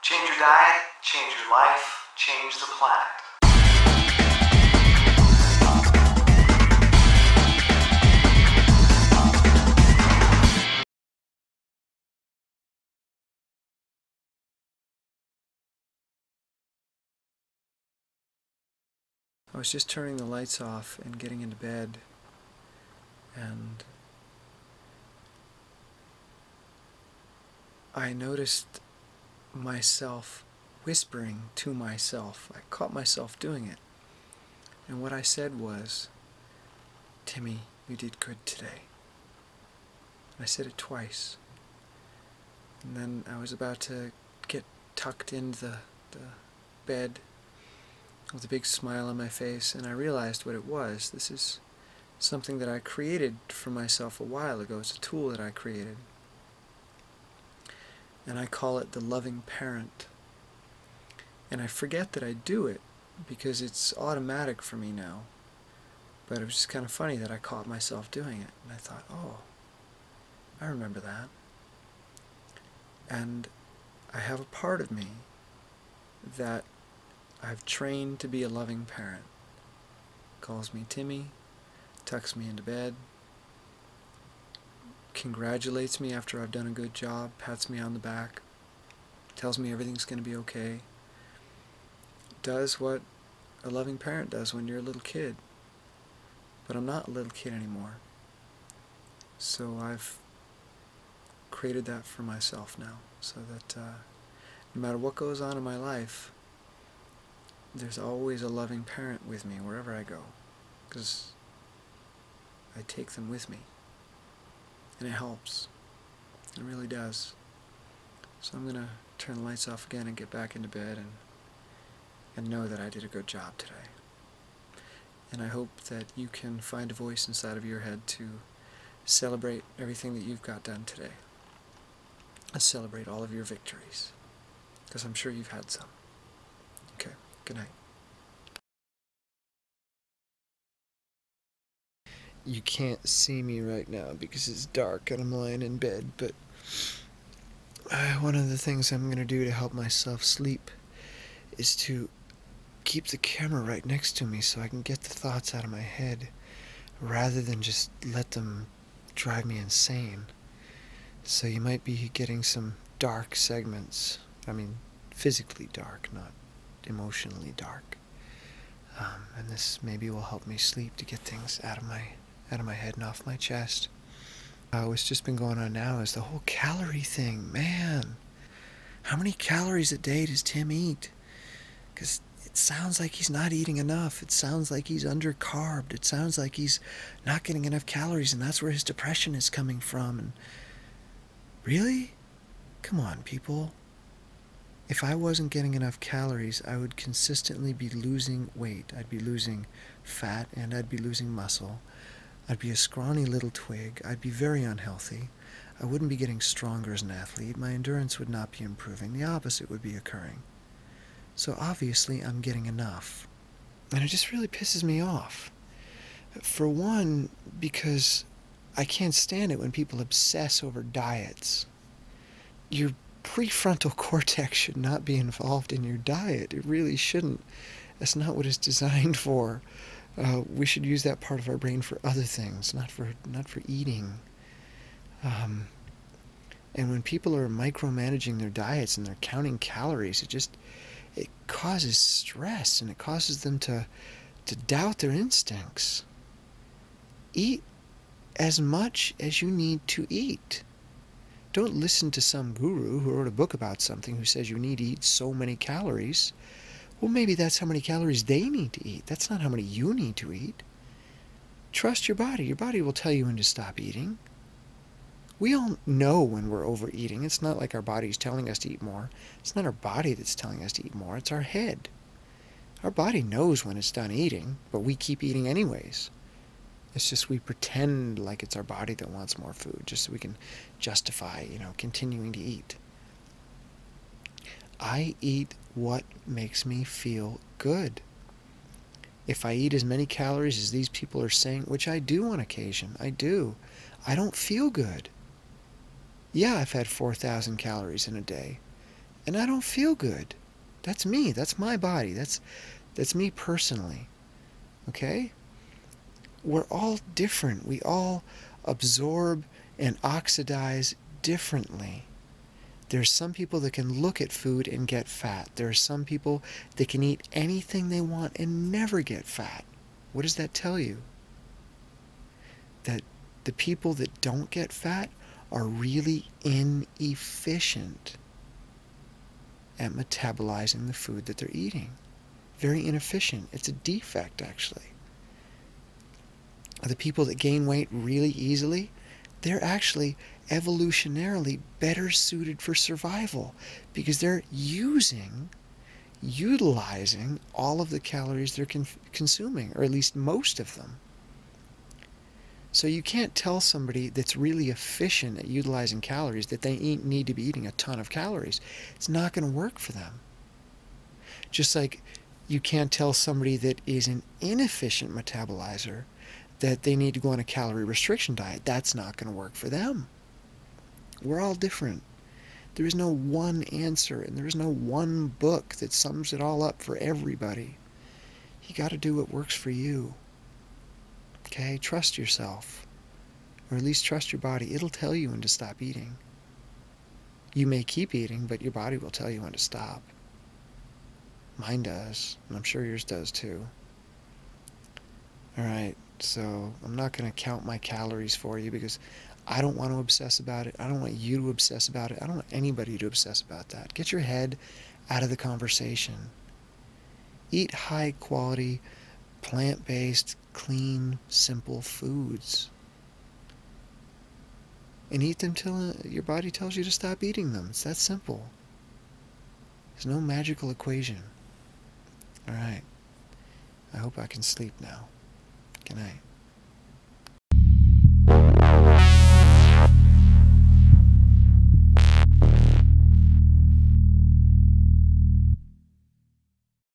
Change your diet, change your life, change the planet. I was just turning the lights off and getting into bed, and I noticed myself whispering to myself. I caught myself doing it. And what I said was, "Timmy, you did good today." I said it twice. And then I was about to get tucked into the bed with a big smile on my face, and I realized what it was. This is something that I created for myself a while ago. It's a tool that I created. And I call it the loving parent. And I forget that I do it because it's automatic for me now. But it was just kind of funny that I caught myself doing it. And I thought, oh, I remember that. And I have a part of me that I've trained to be a loving parent. Calls me Timmy, tucks me into bed, congratulates me after I've done a good job, pats me on the back, tells me everything's going to be okay. Does what a loving parent does when you're a little kid. But I'm not a little kid anymore. So I've created that for myself now, so that no matter what goes on in my life, there's always a loving parent with me wherever I go, because I take them with me, and it helps. It really does. So I'm going to turn the lights off again and get back into bed and know that I did a good job today. And I hope that you can find a voice inside of your head to celebrate everything that you've got done today. And celebrate all of your victories, because I'm sure you've had some. Okay, good night. You can't see me right now because it's dark and I'm lying in bed, but one of the things I'm going to do to help myself sleep is to keep the camera right next to me so I can get the thoughts out of my head rather than just let them drive me insane. So you might be getting some dark segments. I mean, physically dark, not emotionally dark. And this maybe will help me sleep to get things out of my head and off my chest. What's just been going on now is the whole calorie thing. Man, how many calories a day does Tim eat? Because it sounds like he's not eating enough. It sounds like he's undercarbed. It sounds like he's not getting enough calories, and that's where his depression is coming from. And really? Come on, people. If I wasn't getting enough calories, I would consistently be losing weight. I'd be losing fat and I'd be losing muscle. I'd be a scrawny little twig. I'd be very unhealthy. I wouldn't be getting stronger as an athlete. My endurance would not be improving. The opposite would be occurring. So obviously I'm getting enough. And it just really pisses me off. For one, because I can't stand it when people obsess over diets. Your prefrontal cortex should not be involved in your diet. It really shouldn't. That's not what it's designed for. We should use that part of our brain for other things, not for eating. And when people are micromanaging their diets and they're counting calories, it causes stress, and it causes them to doubt their instincts. Eat as much as you need to eat. Don't listen to some guru who wrote a book about something who says you need to eat so many calories. Well, maybe that's how many calories they need to eat. That's not how many you need to eat. Trust your body. Your body will tell you when to stop eating. We all know when we're overeating. It's not like our body's telling us to eat more. It's not our body that's telling us to eat more. It's our head. Our body knows when it's done eating, but we keep eating anyways. It's just we pretend like it's our body that wants more food, just so we can justify, continuing to eat. I eat what makes me feel good. If I eat as many calories as these people are saying, which I do on occasion, I do, I don't feel good. Yeah, I've had 4,000 calories in a day. and I don't feel good. That's me. That's my body. That's me personally. Okay? We're all different. We all absorb and oxidize differently. There's some people that can look at food and get fat. There are some people that can eat anything they want and never get fat. What does that tell you? That the people that don't get fat are really inefficient at metabolizing the food that they're eating. Very inefficient. It's a defect, actually. The people that gain weight really easily, they're actually evolutionarily better suited for survival because they're utilizing all of the calories they're consuming, or at least most of them. So you can't tell somebody that's really efficient at utilizing calories that they need to be eating a ton of calories. It's not going to work for them. Just like you can't tell somebody that is an inefficient metabolizer that they need to go on a calorie restriction diet. That's not going to work for them. We're all different. There is no one answer, and there is no one book that sums it all up for everybody. You got to do what works for you. Okay? Trust yourself. Or at least trust your body. It'll tell you when to stop eating. You may keep eating, but your body will tell you when to stop. Mine does, and I'm sure yours does too. Alright, so I'm not going to count my calories for you because I don't want to obsess about it. I don't want you to obsess about it. I don't want anybody to obsess about that. Get your head out of the conversation. Eat high quality, plant-based, clean, simple foods. And eat them till your body tells you to stop eating them. It's that simple. There's no magical equation. Alright. I hope I can sleep now. Good night.